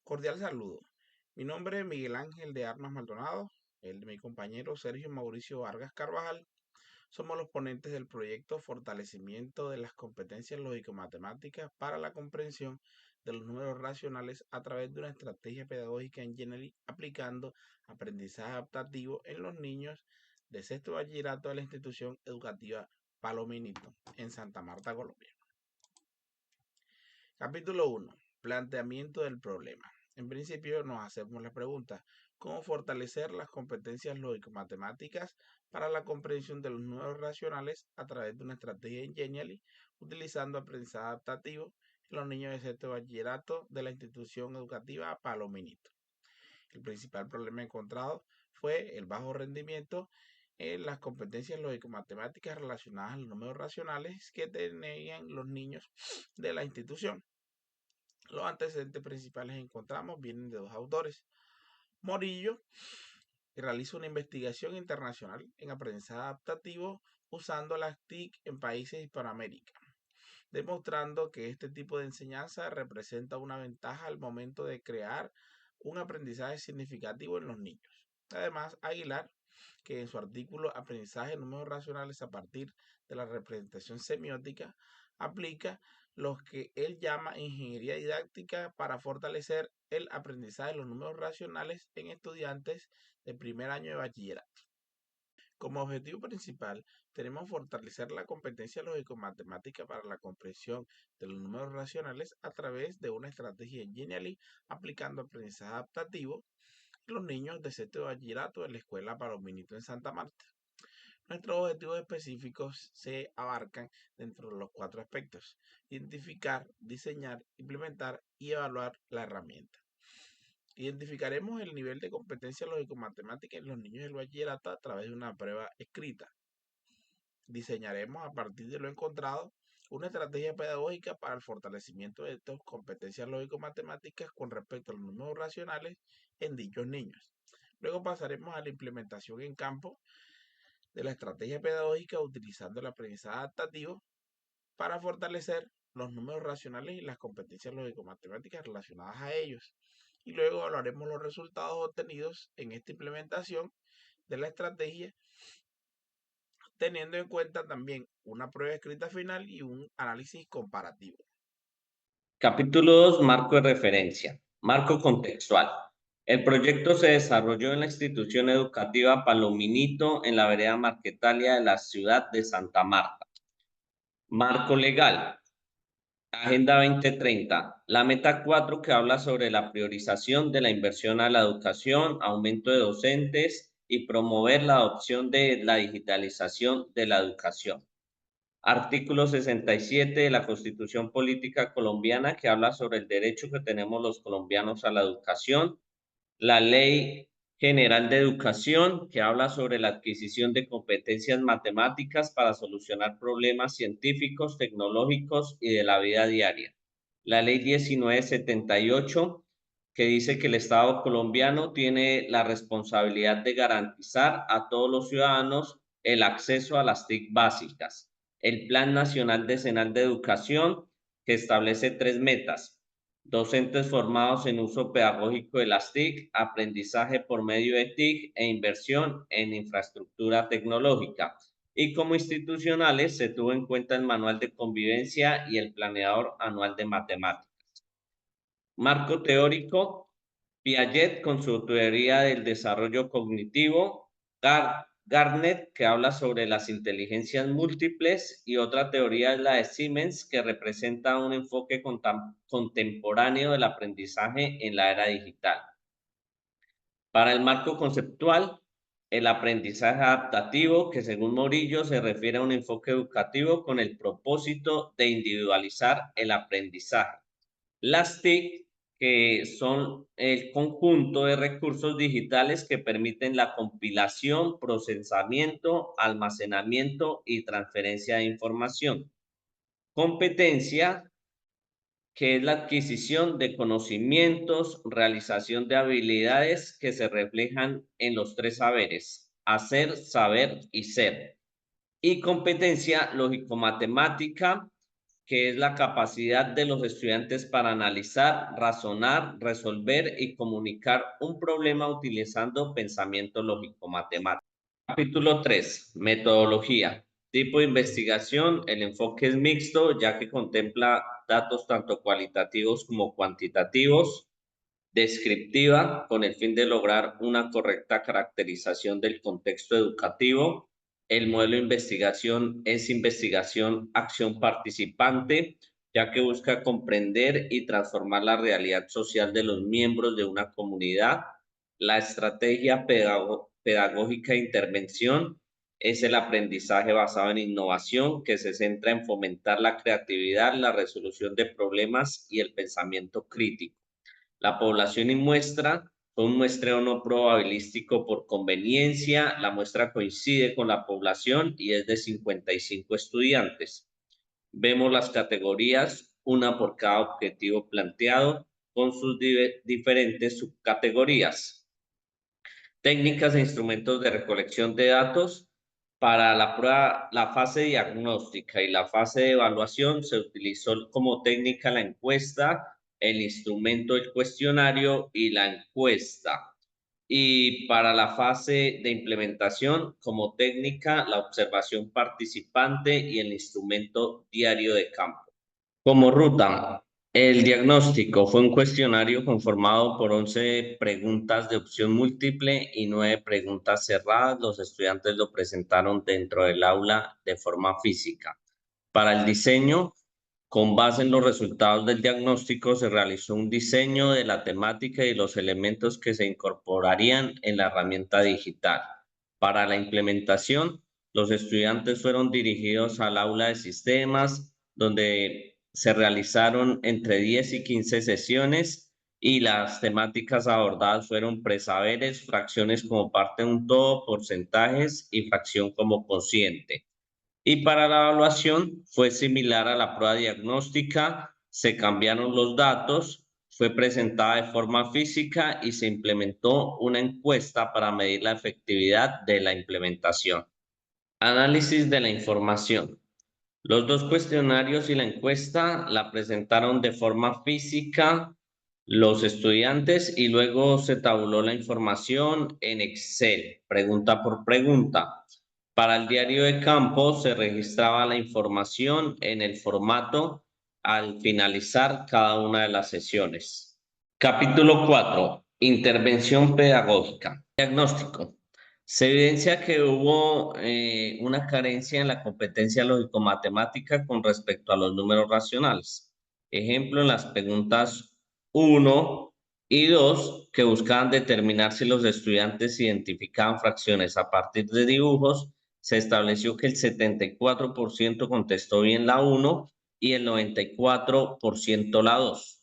Cordial saludo. Mi nombre es Miguel Ángel de Armas Maldonado, el de mi compañero Sergio Mauricio Vargas Carvajal. Somos los ponentes del proyecto Fortalecimiento de las competencias lógico-matemáticas para la comprensión de los números racionales a través de una estrategia pedagógica en Genially aplicando aprendizaje adaptativo en los niños de sexto bachillerato de la institución educativa Palominito en Santa Marta, Colombia. Capítulo 1. Planteamiento del problema. En principio nos hacemos la pregunta, ¿cómo fortalecer las competencias lógico-matemáticas para la comprensión de los números racionales a través de una estrategia en Genially utilizando aprendizaje adaptativo en los niños de sexto bachillerato de la institución educativa Palominito? El principal problema encontrado fue el bajo rendimiento en las competencias lógico-matemáticas relacionadas a los números racionales que tenían los niños de la institución. Los antecedentes principales que encontramos vienen de dos autores. Morillo realiza una investigación internacional en aprendizaje adaptativo usando las TIC en países de Hispanoamérica, demostrando que este tipo de enseñanza representa una ventaja al momento de crear un aprendizaje significativo en los niños. Además, Aguilar, que en su artículo Aprendizaje de números racionales a partir de la representación semiótica, aplica lo que él llama ingeniería didáctica para fortalecer el aprendizaje de los números racionales en estudiantes de primer año de bachillerato. Como objetivo principal, tenemos fortalecer la competencia lógico-matemática para la comprensión de los números racionales a través de una estrategia en Genially aplicando aprendizaje adaptativo en los niños de sexto de bachillerato de la Escuela Palominito en Santa Marta. Nuestros objetivos específicos se abarcan dentro de los cuatro aspectos: identificar, diseñar, implementar y evaluar la herramienta. Identificaremos el nivel de competencia lógico-matemática en los niños del bachillerato a través de una prueba escrita. Diseñaremos a partir de lo encontrado una estrategia pedagógica para el fortalecimiento de estas competencias lógico-matemáticas con respecto a los números racionales en dichos niños. Luego pasaremos a la implementación en campo de la estrategia pedagógica utilizando el aprendizaje adaptativo para fortalecer los números racionales y las competencias lógico-matemáticas relacionadas a ellos. Y luego evaluaremos los resultados obtenidos en esta implementación de la estrategia, teniendo en cuenta también una prueba escrita final y un análisis comparativo. Capítulo 2. Marco de referencia. Marco contextual. El proyecto se desarrolló en la institución educativa Palominito en la vereda Marquetalia de la ciudad de Santa Marta. Marco legal. Agenda 2030. La meta 4 que habla sobre la priorización de la inversión a la educación, aumento de docentes y promover la adopción de la digitalización de la educación. Artículo 67 de la Constitución Política Colombiana que habla sobre el derecho que tenemos los colombianos a la educación. La Ley General de Educación que habla sobre la adquisición de competencias matemáticas para solucionar problemas científicos, tecnológicos y de la vida diaria. La Ley 1978 que dice que el Estado colombiano tiene la responsabilidad de garantizar a todos los ciudadanos el acceso a las TIC básicas. El Plan Nacional Decenal de Educación, que establece 3 metas: docentes formados en uso pedagógico de las TIC, aprendizaje por medio de TIC e inversión en infraestructura tecnológica. Y como institucionales se tuvo en cuenta el Manual de Convivencia y el Planeador Anual de Matemáticas. Marco teórico: Piaget con su teoría del desarrollo cognitivo, Gartner, que habla sobre las inteligencias múltiples, y otra teoría es la de Siemens, que representa un enfoque contemporáneo del aprendizaje en la era digital. Para el marco conceptual, el aprendizaje adaptativo, que según Morillo se refiere a un enfoque educativo con el propósito de individualizar el aprendizaje. Las TIC, que son el conjunto de recursos digitales que permiten la compilación, procesamiento, almacenamiento y transferencia de información. Competencia, que es la adquisición de conocimientos, realización de habilidades que se reflejan en los 3 saberes: hacer, saber y ser. Y competencia lógico-matemática, que es la capacidad de los estudiantes para analizar, razonar, resolver y comunicar un problema utilizando pensamiento lógico-matemático. Capítulo 3. Metodología. Tipo de investigación. El enfoque es mixto, ya que contempla datos tanto cualitativos como cuantitativos. Descriptiva, con el fin de lograr una correcta caracterización del contexto educativo. El modelo de investigación es investigación acción participante, ya que busca comprender y transformar la realidad social de los miembros de una comunidad. La estrategia pedagógica de intervención es el aprendizaje basado en innovación, que se centra en fomentar la creatividad, la resolución de problemas y el pensamiento crítico. La población y muestra fue un muestreo no probabilístico por conveniencia. La muestra coincide con la población y es de 55 estudiantes. Vemos las categorías, una por cada objetivo planteado, con sus diferentes subcategorías. Técnicas e instrumentos de recolección de datos. Para la prueba, la fase diagnóstica y la fase de evaluación se utilizó como técnica la encuesta, el instrumento el cuestionario y la encuesta. Y para la fase de implementación, como técnica, la observación participante y el instrumento diario de campo. Como ruta, el diagnóstico fue un cuestionario conformado por 11 preguntas de opción múltiple y 9 preguntas cerradas. Los estudiantes lo presentaron dentro del aula de forma física. Para el diseño, con base en los resultados del diagnóstico, se realizó un diseño de la temática y los elementos que se incorporarían en la herramienta digital. Para la implementación, los estudiantes fueron dirigidos al aula de sistemas, donde se realizaron entre 10 y 15 sesiones y las temáticas abordadas fueron presaberes, fracciones como parte de un todo, porcentajes y fracción como cociente. Y para la evaluación fue similar a la prueba diagnóstica, se cambiaron los datos, fue presentada de forma física y se implementó una encuesta para medir la efectividad de la implementación. Análisis de la información. Los dos cuestionarios y la encuesta la presentaron de forma física los estudiantes y luego se tabuló la información en Excel, pregunta por pregunta. Para el diario de campo se registraba la información en el formato al finalizar cada una de las sesiones. Capítulo 4. Intervención pedagógica. Diagnóstico. Se evidencia que hubo una carencia en la competencia lógico-matemática con respecto a los números racionales. Ejemplo, en las preguntas 1 y 2, que buscaban determinar si los estudiantes identificaban fracciones a partir de dibujos, se estableció que el 74% contestó bien la 1 y el 94% la 2.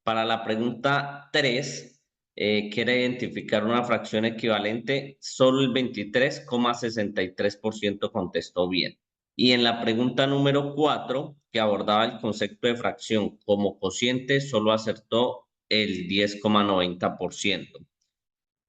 Para la pregunta 3, que era identificar una fracción equivalente, solo el 23,63% contestó bien. Y en la pregunta número 4, que abordaba el concepto de fracción como cociente, solo acertó el 10,90%.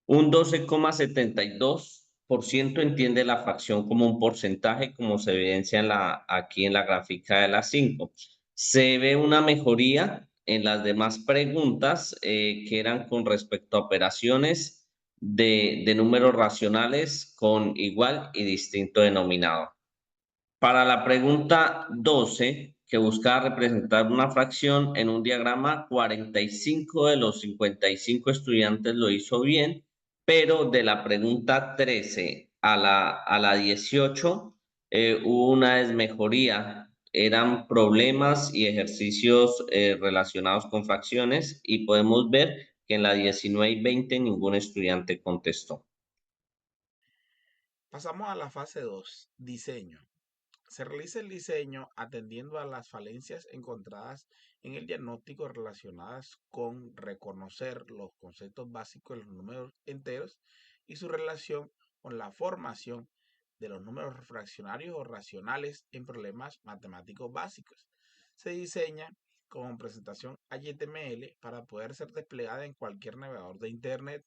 Un 12,72% entiende la fracción como un porcentaje, como se evidencia aquí en la gráfica de las 5. Se ve una mejoría en las demás preguntas que eran con respecto a operaciones de números racionales con igual y distinto denominador. Para la pregunta 12, que buscaba representar una fracción en un diagrama, 45 de los 55 estudiantes lo hizo bien, pero de la pregunta 13 a la 18 hubo una desmejoría. Eran problemas y ejercicios relacionados con fracciones y podemos ver que en la 19 y 20 ningún estudiante contestó. Pasamos a la fase 2, diseño. Se realiza el diseño atendiendo a las falencias encontradas en el diagnóstico relacionadas con reconocer los conceptos básicos de los números enteros y su relación con la formación de los números fraccionarios o racionales en problemas matemáticos básicos. Se diseña como presentación HTML para poder ser desplegada en cualquier navegador de Internet.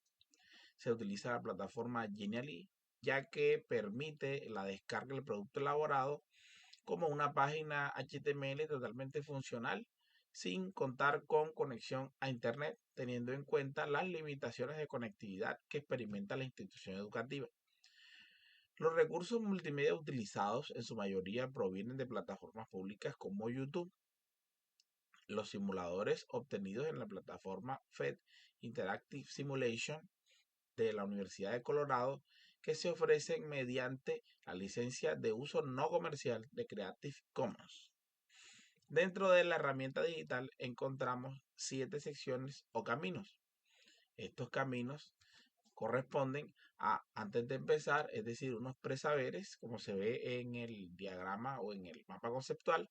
Se utiliza la plataforma Genially, ya que permite la descarga del producto elaborado como una página HTML totalmente funcional, sin contar con conexión a Internet, teniendo en cuenta las limitaciones de conectividad que experimenta la institución educativa. Los recursos multimedia utilizados en su mayoría provienen de plataformas públicas como YouTube. Los simuladores obtenidos en la plataforma FED Interactive Simulation de la Universidad de Colorado, que se ofrecen mediante la licencia de uso no comercial de Creative Commons. Dentro de la herramienta digital encontramos 7 secciones o caminos. Estos caminos corresponden a, antes de empezar, es decir, unos presaberes, como se ve en el diagrama o en el mapa conceptual.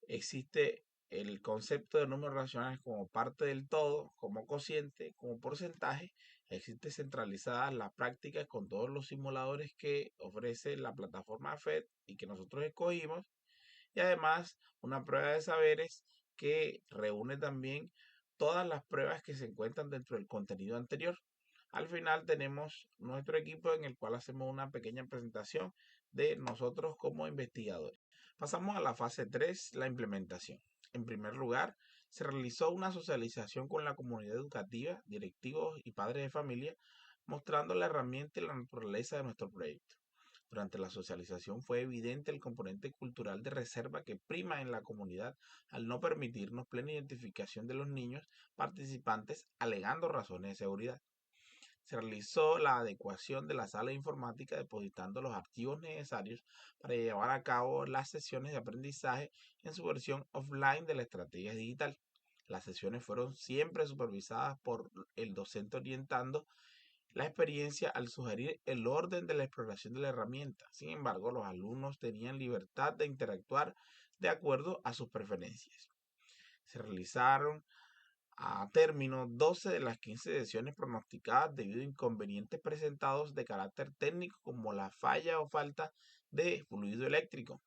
Existe el concepto de números racionales como parte del todo, como cociente, como porcentaje. Existe centralizada las prácticas con todos los simuladores que ofrece la plataforma FED y que nosotros escogimos. Y además una prueba de saberes que reúne también todas las pruebas que se encuentran dentro del contenido anterior. Al final tenemos nuestro equipo en el cual hacemos una pequeña presentación de nosotros como investigadores. Pasamos a la fase 3, la implementación. En primer lugar, se realizó una socialización con la comunidad educativa, directivos y padres de familia, mostrando la herramienta y la naturaleza de nuestro proyecto. Durante la socialización fue evidente el componente cultural de reserva que prima en la comunidad al no permitirnos plena identificación de los niños participantes alegando razones de seguridad. Se realizó la adecuación de la sala de informática depositando los archivos necesarios para llevar a cabo las sesiones de aprendizaje en su versión offline de la estrategia digital. Las sesiones fueron siempre supervisadas por el docente orientando la experiencia al sugerir el orden de la exploración de la herramienta. Sin embargo, los alumnos tenían libertad de interactuar de acuerdo a sus preferencias. Se realizaron a término 12 de las 15 sesiones pronosticadas debido a inconvenientes presentados de carácter técnico como la falla o falta de fluido eléctrico.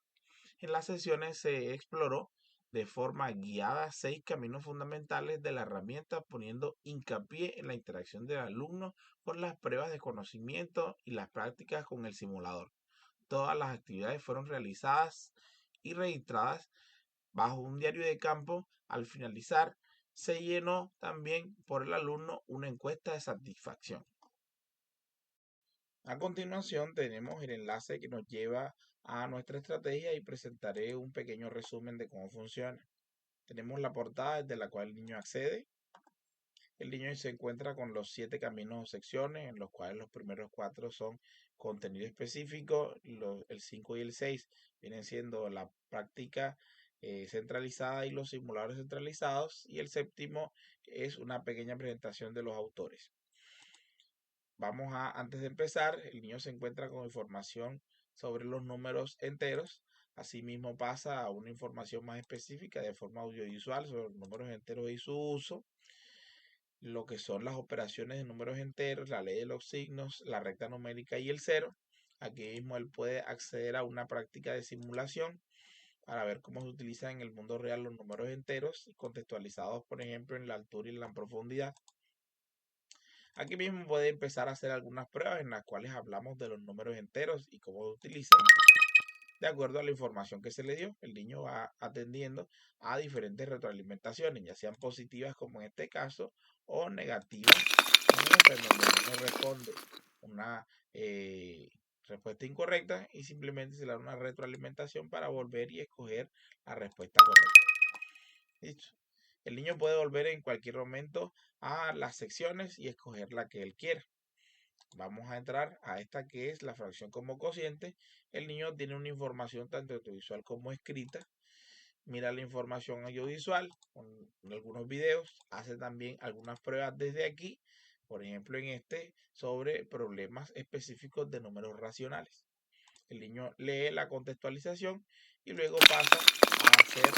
En las sesiones se exploró de forma guiada 6 caminos fundamentales de la herramienta, poniendo hincapié en la interacción del alumno con las pruebas de conocimiento y las prácticas con el simulador. Todas las actividades fueron realizadas y registradas bajo un diario de campo. Al finalizar, se llenó también por el alumno una encuesta de satisfacción. A continuación tenemos el enlace que nos lleva a nuestra estrategia y presentaré un pequeño resumen de cómo funciona. Tenemos la portada desde la cual el niño accede. El niño se encuentra con los 7 caminos o secciones, en los cuales los primeros 4 son contenido específico, el 5 y el 6 vienen siendo la práctica centralizada y los simuladores centralizados, y el séptimo es una pequeña presentación de los autores. Antes de empezar, el niño se encuentra con información sobre los números enteros. Asimismo pasa a una información más específica de forma audiovisual sobre los números enteros y su uso, lo que son las operaciones de números enteros, la ley de los signos, la recta numérica y el cero. Aquí mismo él puede acceder a una práctica de simulación para ver cómo se utilizan en el mundo real los números enteros, contextualizados, por ejemplo, en la altura y en la profundidad. Aquí mismo puede empezar a hacer algunas pruebas en las cuales hablamos de los números enteros y cómo se utilizan. De acuerdo a la información que se le dio, el niño va atendiendo a diferentes retroalimentaciones, ya sean positivas como en este caso, o negativas, como donde el niño responde una respuesta incorrecta y simplemente se le da una retroalimentación para volver y escoger la respuesta correcta. ¿Listo? El niño puede volver en cualquier momento a las secciones y escoger la que él quiera. Vamos a entrar a esta que es la fracción como cociente. El niño tiene una información tanto audiovisual como escrita. Mira la información audiovisual con algunos videos. Hace también algunas pruebas desde aquí. Por ejemplo, en este sobre problemas específicos de números racionales. El niño lee la contextualización y luego pasa a hacer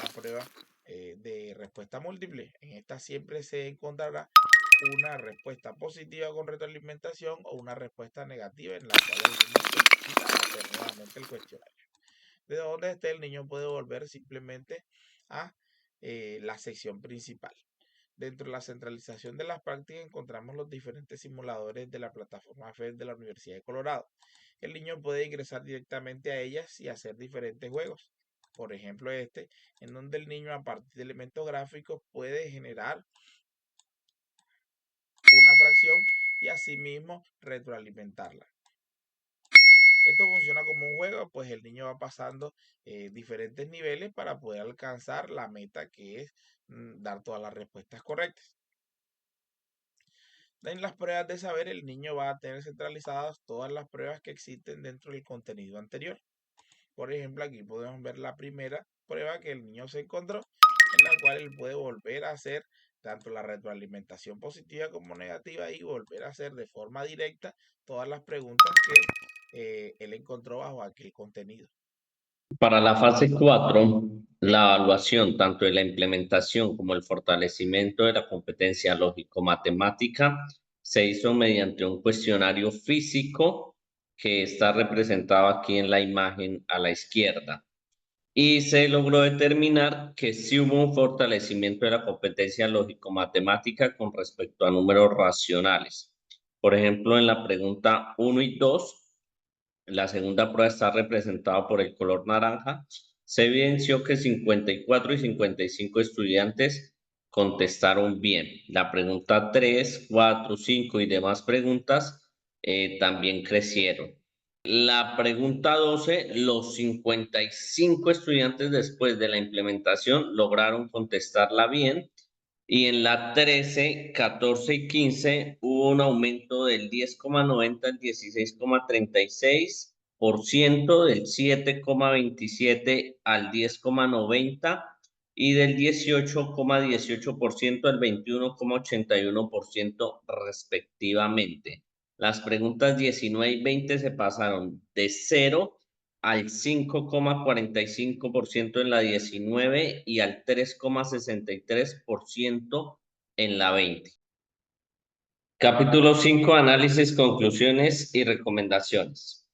la prueba de respuesta múltiple. En esta siempre se encontrará una respuesta positiva con retroalimentación o una respuesta negativa en la cual el niño necesita hacer nuevamente el cuestionario. De donde esté, el niño puede volver simplemente a la sección principal. Dentro de la centralización de las prácticas encontramos los diferentes simuladores de la plataforma FED de la Universidad de Colorado. el niño puede ingresar directamente a ellas y hacer diferentes juegos. Por ejemplo, en donde el niño a partir de elementos gráficos puede generar una fracción y asimismo retroalimentarla. Esto funciona como un juego, pues el niño va pasando diferentes niveles para poder alcanzar la meta que es dar todas las respuestas correctas. En las pruebas de saber, el niño va a tener centralizadas todas las pruebas que existen dentro del contenido anterior. Por ejemplo, aquí podemos ver la primera prueba que el niño se encontró, en la cual él puede volver a hacer tanto la retroalimentación positiva como negativa y volver a hacer de forma directa todas las preguntas que él encontró bajo aquel contenido. Para la fase 4, la evaluación tanto de la implementación como el fortalecimiento de la competencia lógico-matemática se hizo mediante un cuestionario físico que está representado aquí en la imagen a la izquierda. Y se logró determinar que sí hubo un fortalecimiento de la competencia lógico-matemática con respecto a números racionales. Por ejemplo, en la pregunta 1 y 2, la segunda prueba está representada por el color naranja. Se evidenció que 54 y 55 estudiantes contestaron bien. La pregunta 3, 4, 5 y demás preguntas también crecieron. La pregunta 12, los 55 estudiantes después de la implementación lograron contestarla bien. Y en la 13, 14 y 15 hubo un aumento del 10,90 al 16,36%, del 7,27 al 10,90 y del 18,18% al 21,81% respectivamente. Las preguntas 19 y 20 se pasaron de 0 al 5,45% en la 19 y al 3,63% en la 20. Capítulo 5, análisis, conclusiones y recomendaciones.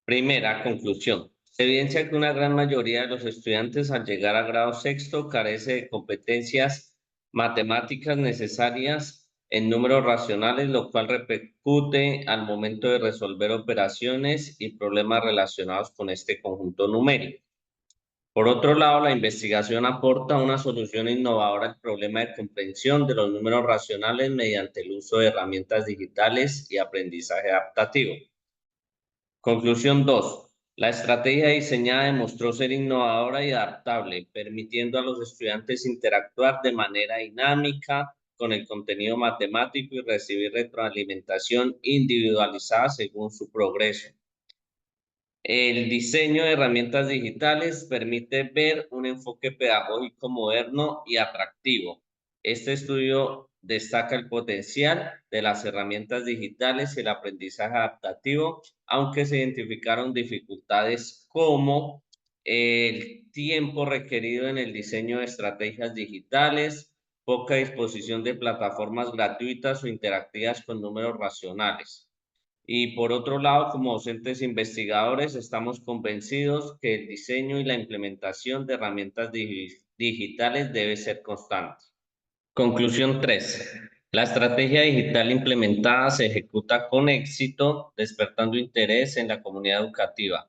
Primera conclusión. Se evidencia que una gran mayoría de los estudiantes al llegar a grado sexto carece de competencias matemáticas necesarias en números racionales, lo cual repercute al momento de resolver operaciones y problemas relacionados con este conjunto numérico. Por otro lado, la investigación aporta una solución innovadora al problema de comprensión de los números racionales mediante el uso de herramientas digitales y aprendizaje adaptativo. Conclusión 2. La estrategia diseñada demostró ser innovadora y adaptable, permitiendo a los estudiantes interactuar de manera dinámica con el contenido matemático y recibir retroalimentación individualizada según su progreso. El diseño de herramientas digitales permite ver un enfoque pedagógico moderno y atractivo. Este estudio destaca el potencial de las herramientas digitales y el aprendizaje adaptativo, aunque se identificaron dificultades como el tiempo requerido en el diseño de estrategias digitales, poca disposición de plataformas gratuitas o interactivas con números racionales. Y por otro lado, como docentes investigadores, estamos convencidos que el diseño y la implementación de herramientas digitales debe ser constante. Conclusión 3. La estrategia digital implementada se ejecuta con éxito, despertando interés en la comunidad educativa.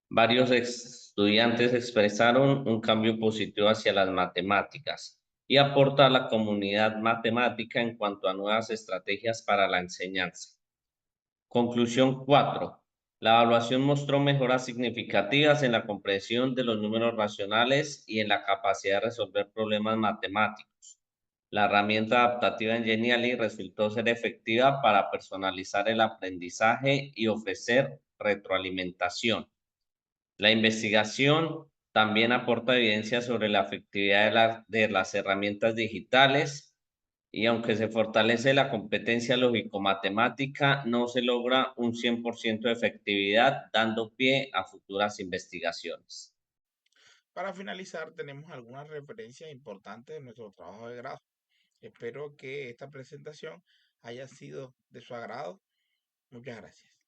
Varios estudiantes expresaron un cambio positivo hacia las matemáticas y aporta a la comunidad matemática en cuanto a nuevas estrategias para la enseñanza. Conclusión 4. La evaluación mostró mejoras significativas en la comprensión de los números racionales y en la capacidad de resolver problemas matemáticos. La herramienta adaptativa en Genially resultó ser efectiva para personalizar el aprendizaje y ofrecer retroalimentación. La investigación también aporta evidencia sobre la efectividad de las herramientas digitales y aunque se fortalece la competencia lógico-matemática, no se logra un 100% de efectividad, dando pie a futuras investigaciones. Para finalizar, tenemos algunas referencias importantes de nuestro trabajo de grado. Espero que esta presentación haya sido de su agrado. Muchas gracias.